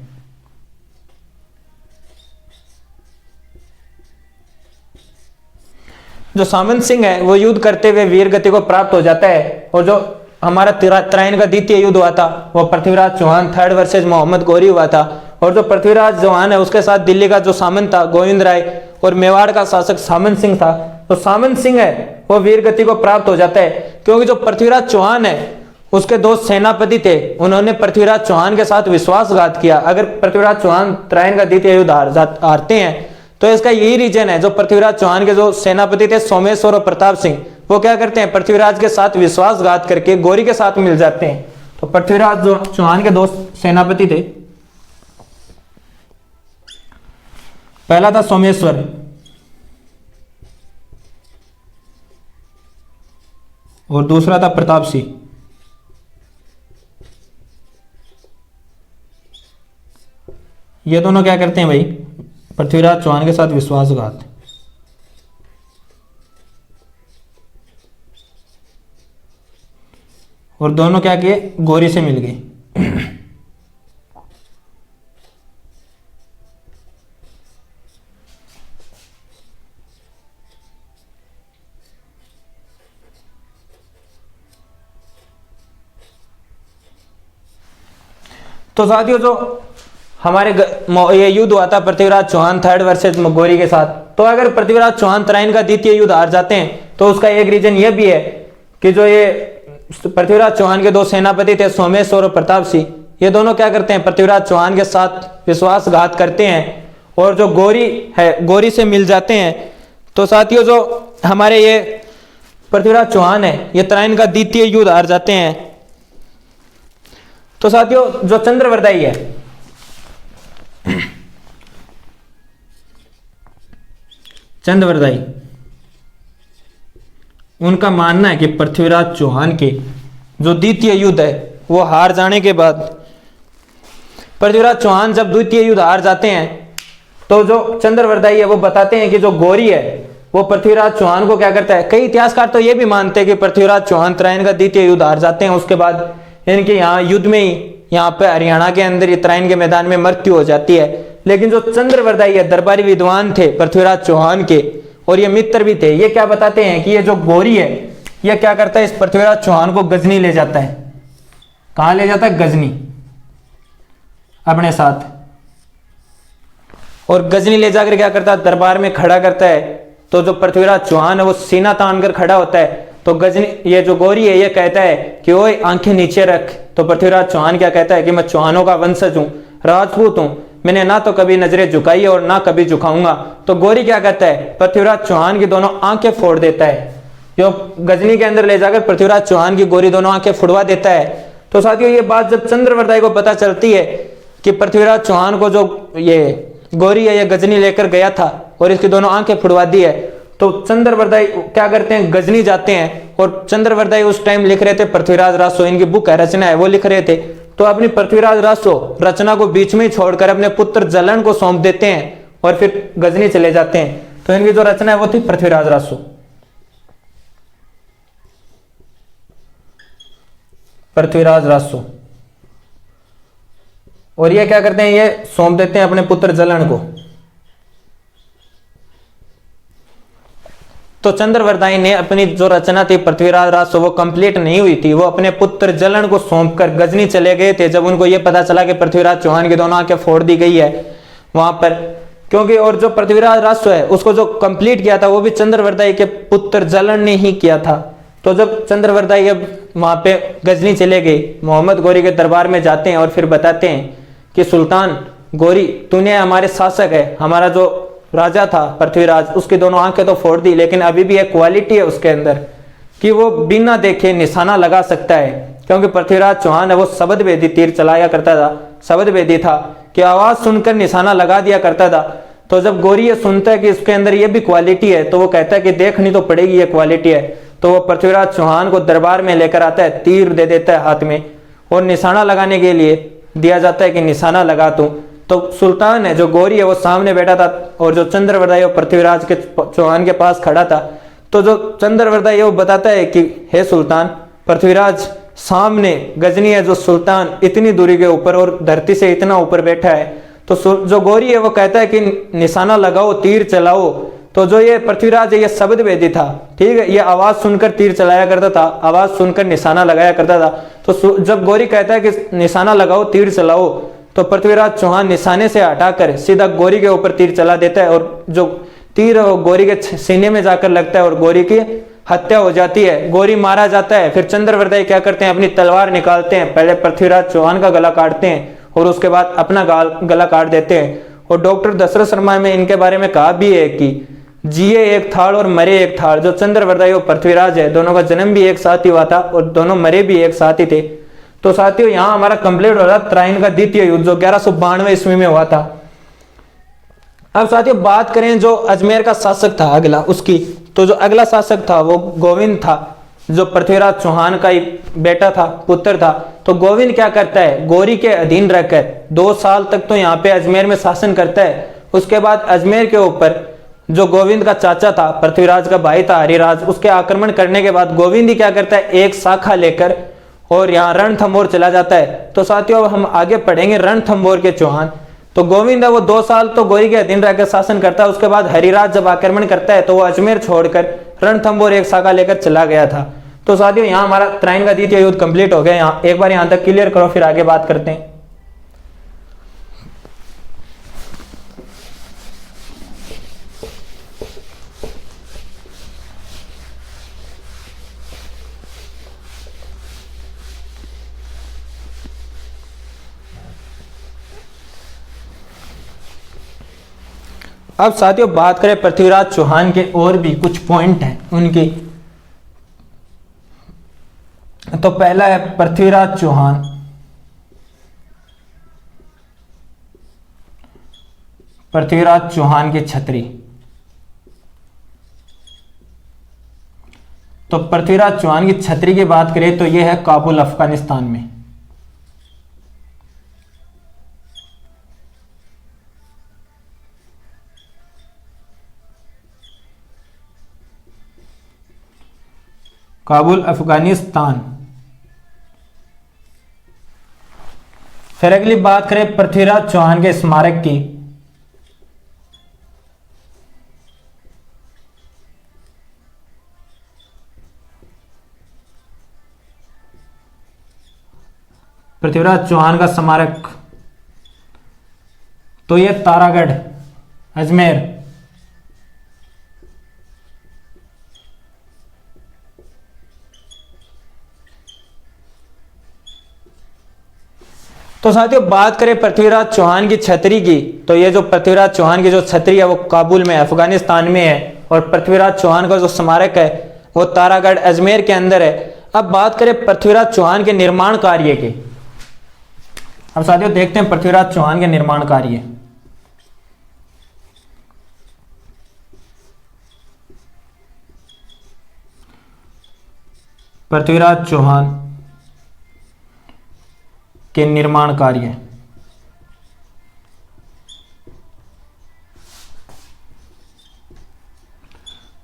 Speaker 1: जो सामंत सिंह है वो युद्ध करते हुए वीर गति को प्राप्त हो जाता है। और जो हमारा तराइन का द्वितीय युद्ध हुआ था वो पृथ्वीराज चौहान थर्ड वर्सेज मोहम्मद गौरी हुआ था। और जो पृथ्वीराज चौहान है उसके साथ दिल्ली का जो सामंत था गोविंद राय और मेवाड़ का शासक सामंत सिंह था। तो सामंत सिंह है वो वीर गति को प्राप्त हो जाता है, क्योंकि जो पृथ्वीराज चौहान है उसके दो सेनापति थे, उन्होंने पृथ्वीराज चौहान के साथ विश्वासघात किया। अगर पृथ्वीराज चौहान त्रायन का द्वितीय युद्ध हारते हैं तो इसका यही रीजन है, जो पृथ्वीराज चौहान के जो सेनापति थे सोमेश्वर और प्रताप सिंह, वो क्या करते हैं, पृथ्वीराज के साथ विश्वासघात करके गौरी के साथ मिल जाते हैं। तो पृथ्वीराज जो चौहान के दो सेनापति थे, पहला था सोमेश्वर और दूसरा था प्रताप सिंह। ये दोनों क्या करते हैं भाई, पृथ्वीराज चौहान के साथ विश्वासघात। और दोनों क्या किए, गौरी से मिल गए। तो साथियों, जो हमारे ये युद्ध हुआ था पृथ्वीराज चौहान थर्ड वर्सेस गौरी के साथ, तो अगर पृथ्वीराज चौहान तराइन का द्वितीय युद्ध हार जाते हैं तो उसका एक रीजन ये भी है कि जो ये पृथ्वीराज चौहान के दो सेनापति थे सोमेश्वर और प्रताप सिंह, ये दोनों क्या करते हैं, पृथ्वीराज चौहान के साथ विश्वासघात करते हैं और जो गौरी है गौरी से मिल जाते हैं। तो साथियों, जो हमारे ये पृथ्वीराज चौहान है ये तराइन का द्वितीय युद्ध हार जाते हैं। तो साथियों, जो चंद्रवरदाई है, चंद्रवरदाई, उनका मानना है कि पृथ्वीराज चौहान के जो द्वितीय युद्ध है वो हार जाने के बाद, पृथ्वीराज चौहान जब द्वितीय युद्ध हार जाते हैं तो जो चंद्रवरदाई है वो बताते हैं कि जो गौरी है वो पृथ्वीराज चौहान को क्या करता है। कई इतिहासकार तो ये भी मानते हैं कि पृथ्वीराज चौहान तराइन का द्वितीय युद्ध हार जाते हैं, उसके बाद इनके यहाँ युद्ध में ही यहाँ पे हरियाणा के अंदर तराइन के मैदान में मृत्यु हो जाती है। लेकिन जो चंद्रवरदाई है, दरबारी विद्वान थे पृथ्वीराज चौहान के और ये मित्र भी थे, ये क्या बताते हैं कि ये जो गौरी है ये क्या करता है, इस पृथ्वीराज चौहान को गजनी ले जाता है। कहां ले जाता है, गजनी, अपने साथ। और गजनी ले जाकर क्या करता है, दरबार में खड़ा करता है। तो जो पृथ्वीराज चौहान है वो सीना तान कर खड़ा होता है। तो गजनी, ये जो गौरी है ये कहता है कि ओए आंखें नीचे रख। तो पृथ्वीराज चौहान क्या कहता है कि मैं चौहानों का वंशज हूं, राजपूत हूं, मैंने ना तो कभी नजरें झुकाई है और ना कभी झुकाऊंगा। तो गौरी क्या कहता है, पृथ्वीराज चौहान की दोनों आंखें फोड़ देता है। जो गजनी के अंदर ले जाकर पृथ्वीराज चौहान की गौरी दोनों आंखें फुड़वा देता है। तो साथियों, ये बात जब चंद्रवरदाई को पता चलती है कि पृथ्वीराज चौहान को जो ये गौरी है ये गजनी लेकर गया था और इसकी दोनों आंखें फुड़वा दी है, तो चंद्रवरदाई क्या करते हैं, गजनी जाते हैं। और चंद्रवरदाई उस टाइम लिख रहे थे पृथ्वीराज रासो, इनकी बुक है, रचना है, वो लिख रहे थे। तो अपनी पृथ्वीराज रासो रचना को बीच में ही छोड़कर अपने पुत्र जलन को सौंप देते हैं और फिर गजनी चले जाते हैं। तो इनकी जो रचना है वो थी पृथ्वीराज रासो, पृथ्वीराज रासो। और ये क्या करते हैं, ये सौंप देते हैं अपने पुत्र जलन को। तो चंद्रवरदाई ने अपनी जो रचना थी पृथ्वीराज रासो वो कंप्लीट नहीं हुई थी, वो अपने पुत्र जलन को सौंपकर गजनी चले गए थे। जब उनको ये पता चला कि पृथ्वीराज चौहान की दोनों आंखें फोड़ दी गई है वहां पर, क्योंकि और जो पृथ्वीराज रासो है उसको जो कंप्लीट किया था वो भी चंद्रवरदाई के पुत्र जलन ने ही किया था। तो जब चंद्रवरदाई अब वहां पे गजनी चले गए, मोहम्मद गौरी के दरबार में जाते हैं और फिर बताते हैं कि सुल्तान गौरी, तूने हमारे शासक है, हमारा जो राजा था पृथ्वीराज, उसकी दोनों आंखें तो फोड़ दी, लेकिन अभी भी एक क्वालिटी है उसके अंदर कि वो बिना देखे निशाना लगा सकता है। क्योंकि पृथ्वीराज चौहान है वो शब्द भेदी तीर चलाया करता था, शब्द भेदी था कि आवाज सुनकर निशाना लगा दिया करता था। तो जब गौरी ये सुनता है कि उसके अंदर ये भी क्वालिटी है तो वो कहता है कि देखनी तो पड़ेगी ये क्वालिटी है। तो वो पृथ्वीराज चौहान को दरबार में लेकर आता है, तीर दे देता है हाथ में और निशाना लगाने के लिए दिया जाता है कि निशाना लगा तू। तो सुल्तान है जो गौरी है वो सामने बैठा था और जो चंद्रवरदाई पृथ्वीराज के चौहान के पास खड़ा था। तो जो चंद्रवरदाई वो बताता है कि हे सुल्तान, पृथ्वीराज सामने गजनी है जो सुल्तान इतनी दूरी के ऊपर और धरती से इतना ऊपर बैठा है। तो जो गौरी है वो कहता है कि निशाना लगाओ, तीर चलाओ। तो जो ये पृथ्वीराज है ये शब्द वेदी था, ठीक है, ये आवाज सुनकर तीर चलाया करता था, आवाज सुनकर निशाना लगाया करता था। तो जब गौरी कहता है कि निशाना लगाओ, तीर चलाओ, तो पृथ्वीराज चौहान निशाने से हटाकर सीधा गौरी के ऊपर तीर चला देता है और जो तीर है वो गौरी के सीने में जाकर लगता है और गौरी की हत्या हो जाती है, गौरी मारा जाता है। फिर चंद्रवरदाई क्या करते हैं, अपनी तलवार निकालते हैं, पहले पृथ्वीराज चौहान का गला काटते हैं और उसके बाद अपना गला काट देते हैं। और डॉक्टर दशरथ शर्मा में इनके बारे में कहा भी है कि जिए एक थाल और मरे एक थाल। जो चंद्रवरदाई और पृथ्वीराज है, दोनों का जन्म भी एक साथ ही हुआ था और दोनों मरे भी एक साथ ही थे। तो साथियों यहाँ हमारा कंप्लीट हो रहा त्राइन का द्वितीय युद्ध जो 1192 ईस्वी में हुआ था। अब साथियों बात करें जो अजमेर का शासक था अगला उसकी, तो जो अगला शासक था वो गोविंद था, जो पृथ्वीराज चौहान का ही बेटा था, पुत्र था। तो गोविंद क्या करता है, गौरी के अधीन रहकर 2 साल तक तो यहाँ पे अजमेर में शासन करता है। उसके बाद अजमेर के ऊपर जो गोविंद का चाचा था, पृथ्वीराज का भाई था हरिराज, उसके आक्रमण करने के बाद गोविंद ही क्या करता है, एक शाखा लेकर और यहाँ रणथंभौर चला जाता है। तो साथियों अब हम आगे पढ़ेंगे रणथंभौर के चौहान। तो गोविंद है वो 2 साल तो गौरी के अधीन रहकर शासन करता है। उसके बाद हरिराज जब आक्रमण करता है तो वो अजमेर छोड़कर रणथंभौर एक शाखा लेकर चला गया था। तो साथियों यहाँ हमारा त्राइन का द्वितीय युद्ध कंप्लीट हो गया। यहाँ एक बार यहाँ तक क्लियर करो, फिर आगे बात करते हैं। अब साथियों बात करें पृथ्वीराज चौहान के और भी कुछ पॉइंट हैं उनकी। तो पहला है पृथ्वीराज चौहान। पृथ्वीराज चौहान की छतरी। तो पृथ्वीराज चौहान की छतरी की बात करें तो यह है काबुल अफगानिस्तान में। काबुल अफगानिस्तान। फिर अगली बात करें पृथ्वीराज चौहान के स्मारक की। पृथ्वीराज चौहान का स्मारक तो यह तारागढ़ अजमेर। तो साथियों बात करें पृथ्वीराज चौहान की छतरी की, तो ये जो पृथ्वीराज चौहान की जो छतरी है वो काबुल में अफगानिस्तान में है और पृथ्वीराज चौहान का जो स्मारक है वो तारागढ़ अजमेर के अंदर है। अब बात करें पृथ्वीराज चौहान के निर्माण कार्य की। अब साथियों देखते हैं पृथ्वीराज चौहान के निर्माण कार्य। पृथ्वीराज चौहान के निर्माण कार्य।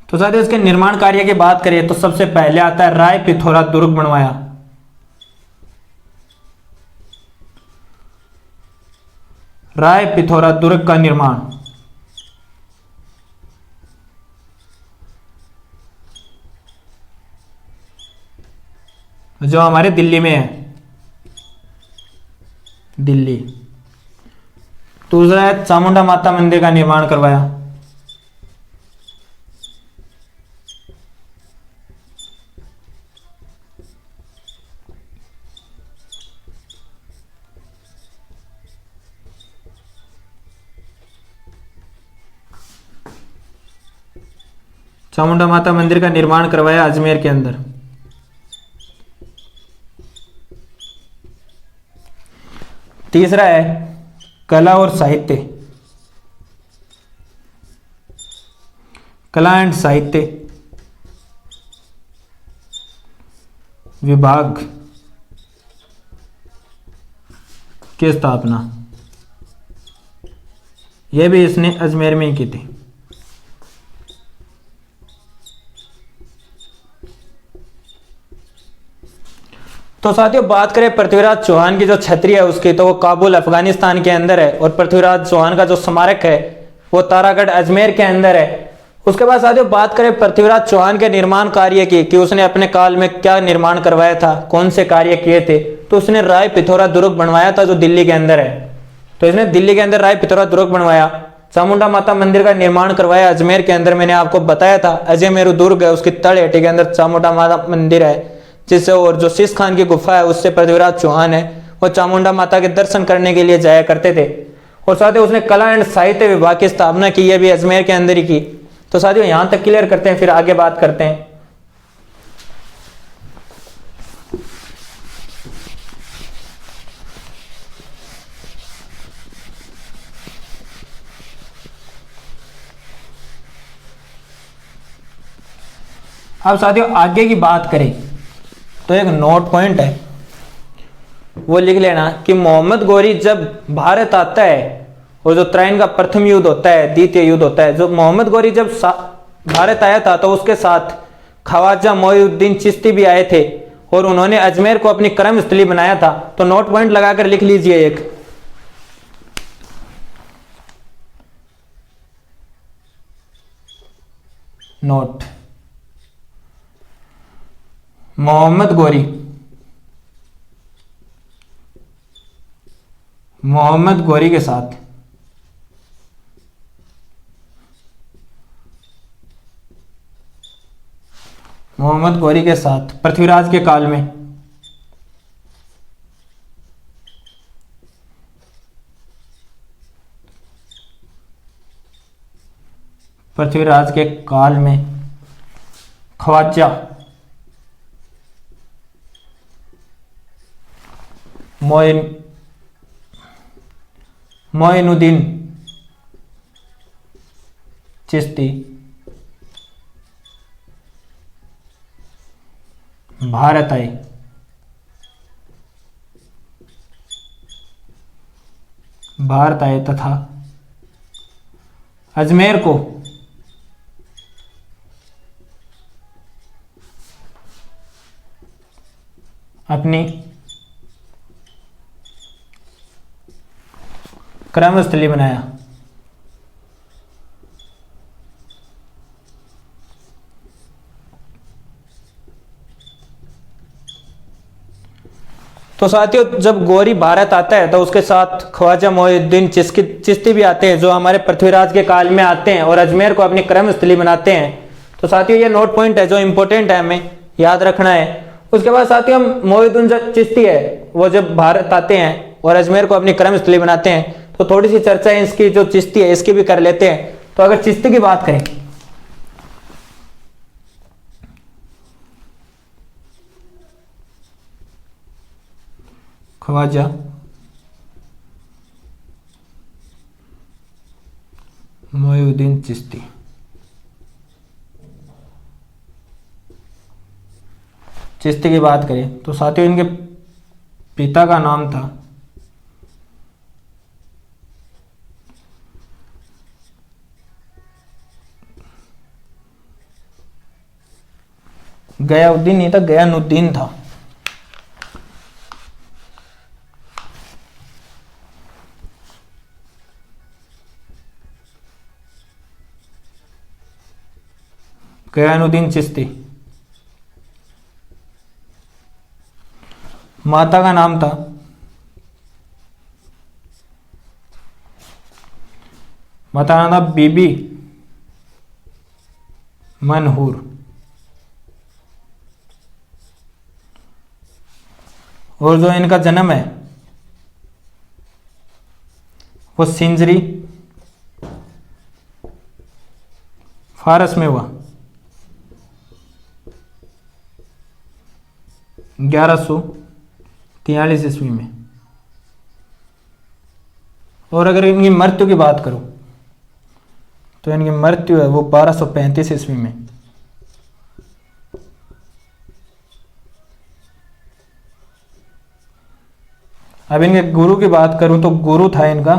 Speaker 1: तो साथियों इसके निर्माण कार्य की बात करें तो सबसे पहले आता है राय पिथौरा दुर्ग बनवाया। राय पिथौरा दुर्ग का निर्माण। जो हमारे दिल्ली में है, दिल्ली। दूसरा है चामुंडा माता मंदिर का निर्माण करवाया। चामुंडा माता मंदिर का निर्माण करवाया अजमेर के अंदर। तीसरा है कला और साहित्य। कला एंड साहित्य विभाग की स्थापना, यह भी इसने अजमेर में ही की थी। तो साथियों बात करें पृथ्वीराज चौहान की जो छतरी है उसकी, तो वो काबुल अफगानिस्तान के अंदर है और पृथ्वीराज चौहान का जो स्मारक है वो तारागढ़ अजमेर के अंदर है। उसके बाद साथियों बात करें पृथ्वीराज चौहान के निर्माण कार्य की कि उसने अपने काल में क्या निर्माण करवाया था, कौन से कार्य किए थे। तो उसने राय पिथौरा दुर्ग बनवाया था जो दिल्ली के अंदर है। तो इसने दिल्ली के अंदर राय पिथौरा दुर्ग बनवाया। चामुंडा माता मंदिर का निर्माण करवाया अजमेर के अंदर। मैंने आपको बताया था अजय मेरू दुर्ग है, उसकी तलहटी के अंदर चामुंडा माता मंदिर है, जिससे और जो शीश खान की गुफा है उससे पृथ्वीराज चौहान है वो चामुंडा माता के दर्शन करने के लिए जाया करते थे। और साथ ही उसने कला एंड साहित्य विभाग की स्थापना की, है भी अजमेर के अंदर ही की। तो साथियों यहां तक क्लियर करते हैं, फिर आगे बात करते हैं। अब साथियों आगे की बात करें तो एक नोट पॉइंट है, वो लिख लेना कि मोहम्मद गौरी जब भारत आता है और जो त्राइन का प्रथम युद्ध होता है, द्वितीय युद्ध होता है, जो मोहम्मद गौरी जब भारत आया था तो उसके साथ ख्वाजा मोइनुद्दीन चिश्ती भी आए थे और उन्होंने अजमेर को अपनी कर्म स्थली बनाया था। तो नोट पॉइंट लगाकर लिख लीजिए एक, नोट, मोहम्मद गौरी के साथ पृथ्वीराज के काल में ख्वाजा मोइनुद्दीन चिश्ती भारत आए तथा अजमेर को अपनी कर्मस्थली बनाया। तो साथियों जब गौरी भारत आता है तो उसके साथ ख्वाजा मोइनुद्दीन चिश्ती भी आते हैं, जो हमारे पृथ्वीराज के काल में आते हैं और अजमेर को अपनी कर्मस्थली बनाते हैं। तो साथियों ये नोट पॉइंट है जो इंपॉर्टेंट है, हमें याद रखना है। उसके बाद साथियों हम मोइनुद्दीन चिश्ती है वो जब भारत आते हैं और अजमेर को अपनी कर्मस्थली बनाते हैं, तो थोड़ी सी चर्चा है इसकी, जो चिश्ती है इसकी भी कर लेते हैं। तो अगर चिश्ती की बात करें, ख्वाजा मोइनुद्दीन चिश्ती, की बात करें तो साथियों इनके पिता का नाम था गयाउद्दीन, नहीं था गयानुद्दीन था। गयानुद्दीन चिश्ती। माता का नाम था बीबी मनहूर। और जो इनका जन्म है वो सिंजरी फारस में हुआ 1143 ईस्वी में। और अगर इनकी मृत्यु की बात करूं तो इनकी मृत्यु है वो 1235 ईस्वी में। अब इनके गुरु की बात करूं तो गुरु था इनका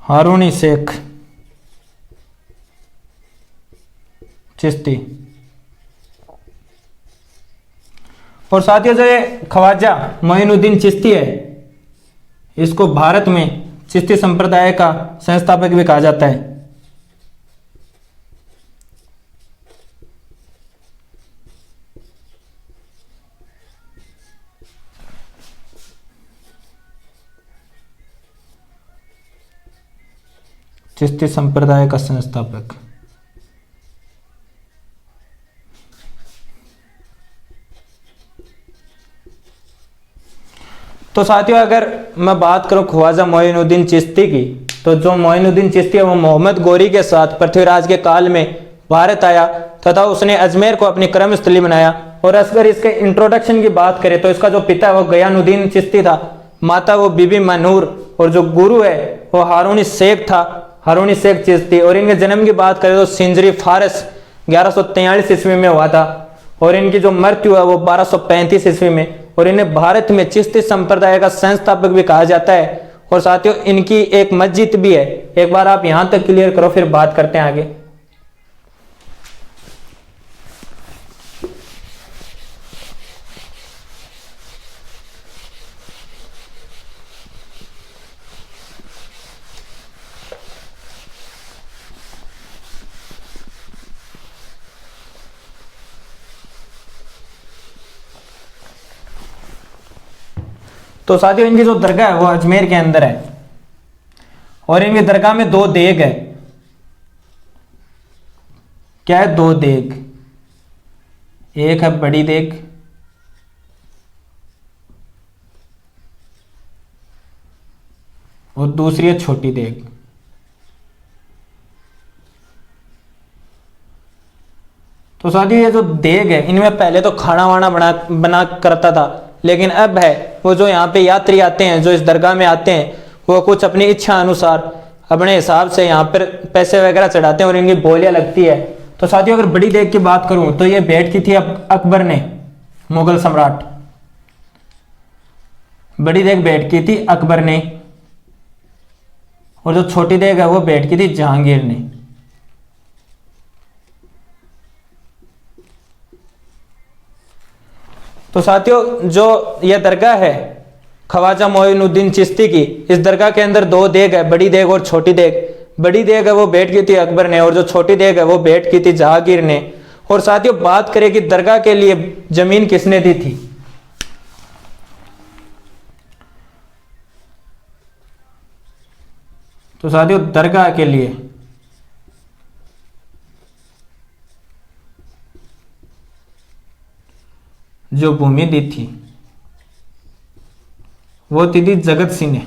Speaker 1: हारूनी शेख चिश्ती। और साथियों जो ये ख्वाजा मोइनुद्दीन चिश्ती है, इसको भारत में चिश्ती संप्रदाय का संस्थापक भी कहा जाता है। चिश्ती संप्रदाय का संस्थापक। तो साथियों अगर मैं बात करूं ख्वाजा मोइनुद्दीन चिश्ती की, तो जो मोइनुद्दीन चिश्ती है वो मोहम्मद गौरी के साथ पृथ्वीराज के काल में भारत आया तथा उसने अजमेर को अपनी कर्मस्थली बनाया। और अगर इसके इंट्रोडक्शन की बात करें तो इसका जो पिता है वो गयानुद्दीन चिश्ती था, माता वो बीबी मनूर, और जो गुरु है वो हारूनी शेख था, हारूनी शेख चिश्ती। और इनके जन्म की बात करें तो सिंजरी फारस 1143 ईस्वी में हुआ था और इनकी जो मृत्यु है वो 1235 ईस्वी में। और इन्हें भारत में चिश्ती संप्रदाय का संस्थापक भी कहा जाता है। और साथियों इनकी एक मस्जिद भी है। एक बार आप यहां तक क्लियर करो फिर बात करते हैं आगे। तो साथियों इनकी जो दरगाह है वो अजमेर के अंदर है और इनकी दरगाह में दो देग है। क्या है? दो देग, एक है बड़ी देग और दूसरी है छोटी देग। तो साथियों ये जो देग है इनमें पहले तो खाना वाना बना करता था, लेकिन अब है वो जो यहाँ पे यात्री आते हैं, जो इस दरगाह में आते हैं, वो कुछ अपनी इच्छा अनुसार अपने हिसाब से यहाँ पर पैसे वगैरह चढ़ाते हैं और इनकी बोलियां लगती है। तो साथियों अगर बड़ी देग की बात करूं तो ये भेंट की थी अकबर ने, मुगल सम्राट। बड़ी देग भेंट की थी अकबर ने और जो छोटी देग है वो भेंट की थी जहांगीर ने। तो साथियों जो यह दरगाह है ख्वाजा मोइनुद्दीन चिश्ती की, इस दरगाह के अंदर दो देग है, बड़ी देग और छोटी देग। बड़ी देग है वो भेंट की थी अकबर ने और जो छोटी देग है वो भेंट की थी जहांगीर ने। और साथियों बात करें कि दरगाह के लिए जमीन किसने दी थी, तो साथियों दरगाह के लिए जो भूमि दी थी वो दी थी जगत सिंह ने।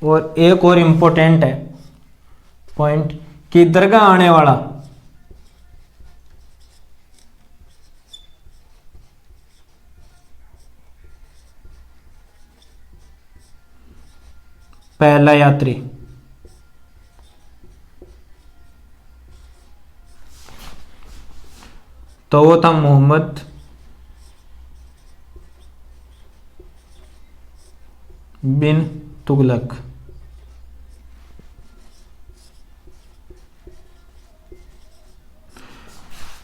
Speaker 1: और एक और इंपॉर्टेंट है पॉइंट कि दरगाह आने वाला पहला यात्री तो वो था मोहम्मद बिन तुगलक।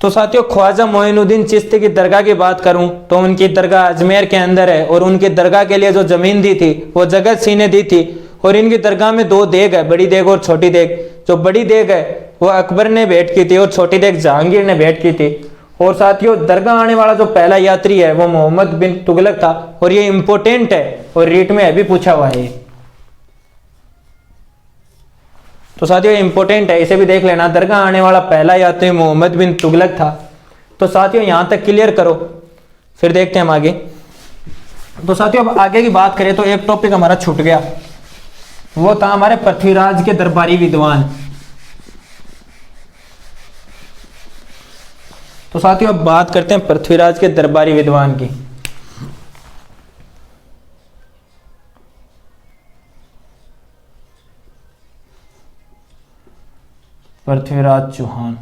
Speaker 1: तो साथियों ख्वाजा मोइनुद्दीन चिश्ती की दरगाह की बात करूं तो उनकी दरगाह अजमेर के अंदर है और उनकी दरगाह के लिए जो जमीन दी थी वो जगत सिंह ने दी थी। और इनकी दरगाह में दो देग है, बड़ी देग और छोटी देग। जो बड़ी देग है वो अकबर ने भेंट की थी और छोटी देग जहांगीर ने भेंट की थी। और साथियों दरगाह आने वाला जो पहला यात्री है वो मोहम्मद बिन तुगलक था और ये इंपॉर्टेंट है और रीट में अभी पूछा हुआ है। तो साथियों इंपॉर्टेंट है, इसे भी देख लेना। दरगाह आने वाला पहला यात्री मोहम्मद बिन तुगलक था। तो साथियों यहां तक क्लियर करो फिर देखते हैं हम आगे। तो साथियों अब आगे की बात करें तो एक टॉपिक हमारा छूट गया, वो था हमारे पृथ्वीराज के दरबारी विद्वान। तो साथियों अब बात करते हैं पृथ्वीराज के दरबारी विद्वान की। पृथ्वीराज चौहान।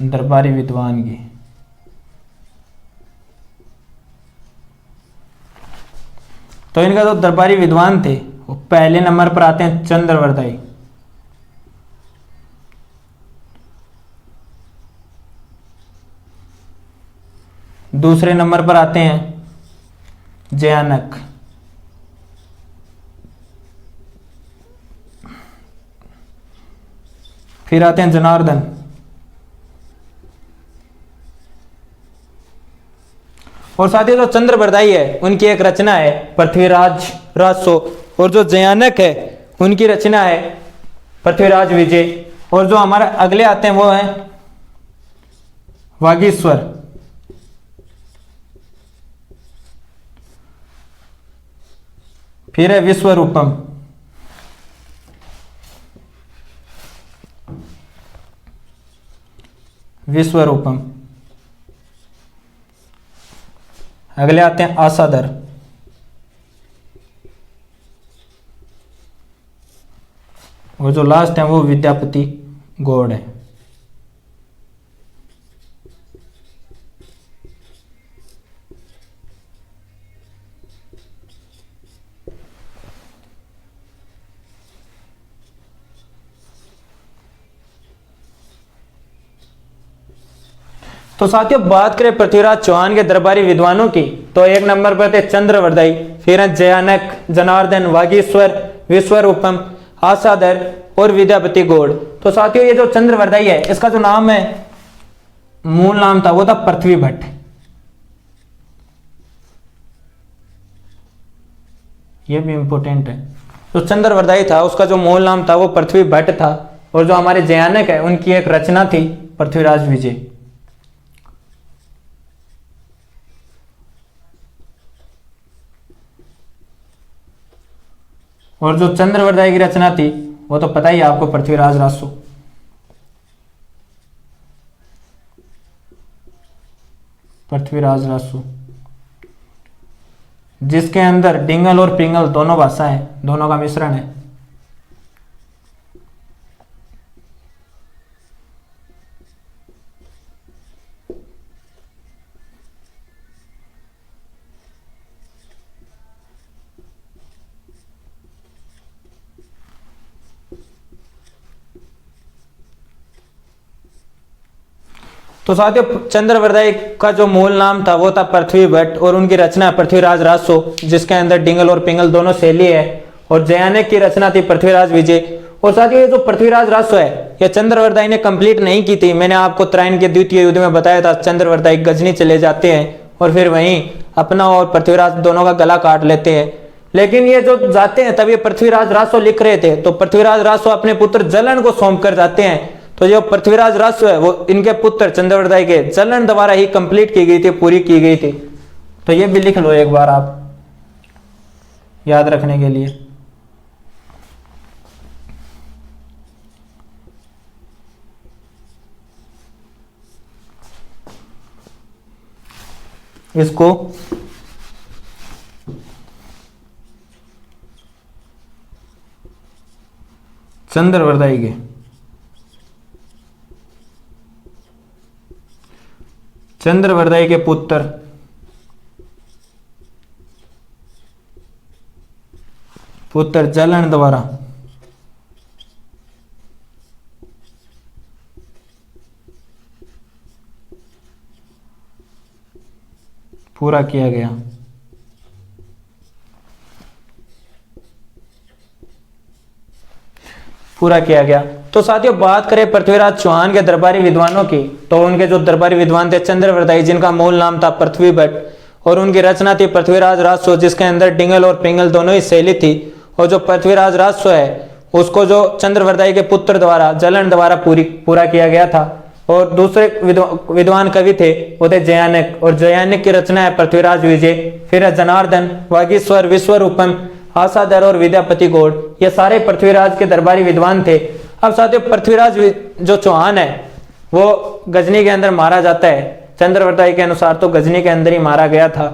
Speaker 1: दरबारी विद्वान की तो इनका जो दरबारी विद्वान थे वो पहले नंबर पर आते हैं चंद्रवरदाई। दूसरे नंबर पर आते हैं जयानक। फिर आते हैं जनार्दन, और साथ ही जो चंद्रवरदाई है उनकी एक रचना है पृथ्वीराज रासो, और जो जयानक है उनकी रचना है पृथ्वीराज विजय, और जो हमारे अगले आते हैं वो है वागीश्वर। फिर है विश्वरूपम, विश्वरूपम। अगले आते हैं आसादर, और जो लास्ट है वो विद्यापति गौड़ है। तो साथियों बात करें पृथ्वीराज चौहान के दरबारी विद्वानों की, तो एक नंबर पर थे चंद्रवरदाई, फिर हैं जयानक, जनार्दन, वागीश्वर, विश्वरूपम, आसादर और विद्यापति गौड़। तो साथियों ये जो चंद्रवरदाई है इसका जो नाम है, मूल नाम था वो था पृथ्वी भट्ट। ये भी इंपॉर्टेंट है। जो चंद्रवरदाई था उसका जो मूल नाम था वो पृथ्वी भट्ट था, और जो हमारे जयानक है उनकी एक रचना थी पृथ्वीराज विजय। और जो चंद्रवरदाई की रचना थी वो तो पता ही है आपको, पृथ्वीराज रासो। पृथ्वीराज रासो जिसके अंदर डिंगल और पिंगल दोनों भाषाएं, दोनों का मिश्रण है। तो साथियों चंद्रवरदाई का जो मूल नाम था वो था पृथ्वी भट्ट, और उनकी रचना पृथ्वीराज रासो जिसके अंदर डिंगल और पिंगल दोनों शैली है, और जयानक की रचना थी पृथ्वीराज विजय। और साथियों ये जो पृथ्वीराज रासो है ये चंद्रवरदाई ने कंप्लीट नहीं की थी। मैंने आपको त्रायन के द्वितीय युद्ध में बताया था, चंद्रवरदाई गजनी चले जाते हैं और फिर वहीं अपना और पृथ्वीराज दोनों का गला काट लेते हैं। लेकिन ये जो जाते हैं तब ये पृथ्वीराज रासो लिख रहे थे, तो पृथ्वीराज रासो अपने पुत्र जलन को सौंप कर जाते हैं। तो जो पृथ्वीराज रासो है वो इनके पुत्र चंद्रवरदाई के जलन द्वारा ही कंप्लीट की गई थी, पूरी की गई थी। तो ये भी लिख लो एक बार आप याद रखने के लिए। इसको चंद्रवरदाई के पुत्र जलन द्वारा पूरा किया गया। तो साथियों बात करें पृथ्वीराज चौहान के दरबारी विद्वानों की, तो उनके जो दरबारी विद्वान थे चंद्रवरदाई जिनका मूल नाम था पृथ्वी भट्ट, और उनकी रचना थी पृथ्वीराज रासो जिसके अंदर डिंगल और पिंगल दोनों ही शैली थी। और जो पृथ्वीराज रासो है उसको जो चंद्रवरदाई के पुत्र द्वारा जलन द्वारा पूरा किया गया था। और दूसरे विद्वान कवि थे वो थे जयानक, और जयानक की रचना है पृथ्वीराज विजय। फिर है जनार्दन, वागीश्वर, विश्वरूपम, आसादर और विद्यापति गौड़। ये सारे पृथ्वीराज के दरबारी विद्वान थे। अब साथियों पृथ्वीराज जो चौहान है वो गजनी के अंदर मारा जाता है। चंद्रवरदाई के अनुसार तो गजनी के अंदर ही मारा गया था,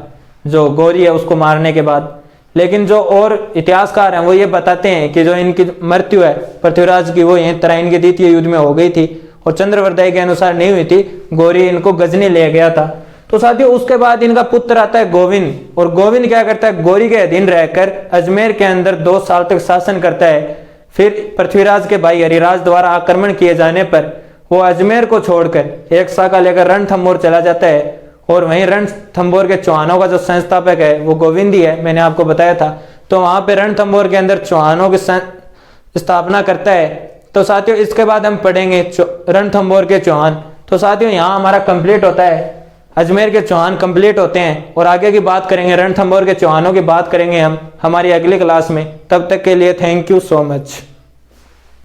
Speaker 1: जो गौरी है उसको मारने के बाद। लेकिन जो और इतिहासकार हैं वो ये बताते हैं कि जो इनकी मृत्यु है पृथ्वीराज की वो यहीं तराइन के द्वितीय युद्ध में हो गई थी, और चंद्रवरदाई के अनुसार नहीं हुई थी, गौरी इनको गजनी ले गया था। तो साथियों उसके बाद इनका पुत्र आता है गोविंद, और गोविंद क्या करता है, गौरी के अधीन रहकर अजमेर के अंदर 2 साल तक शासन करता है। फिर पृथ्वीराज के भाई हरिराज द्वारा आक्रमण किए जाने पर वो अजमेर को छोड़कर एक शाखा लेकर रणथंबोर चला जाता है, और वहीं रणथंबोर के चौहानों का जो संस्थापक है वो गोविंद ही है, मैंने आपको बताया था। तो वहां पे रणथंबोर के अंदर चौहानों की स्थापना करता है, तो साथियों इसके बाद हम पढ़ेंगे रणथंभौर के चौहान। तो साथियों यहाँ हमारा कंप्लीट होता है, अजमेर के चौहान कंप्लीट होते हैं और आगे की बात करेंगे, रणथंभौर के चौहानों की बात करेंगे हम हमारी अगली क्लास में। तब तक के लिए थैंक यू सो मच।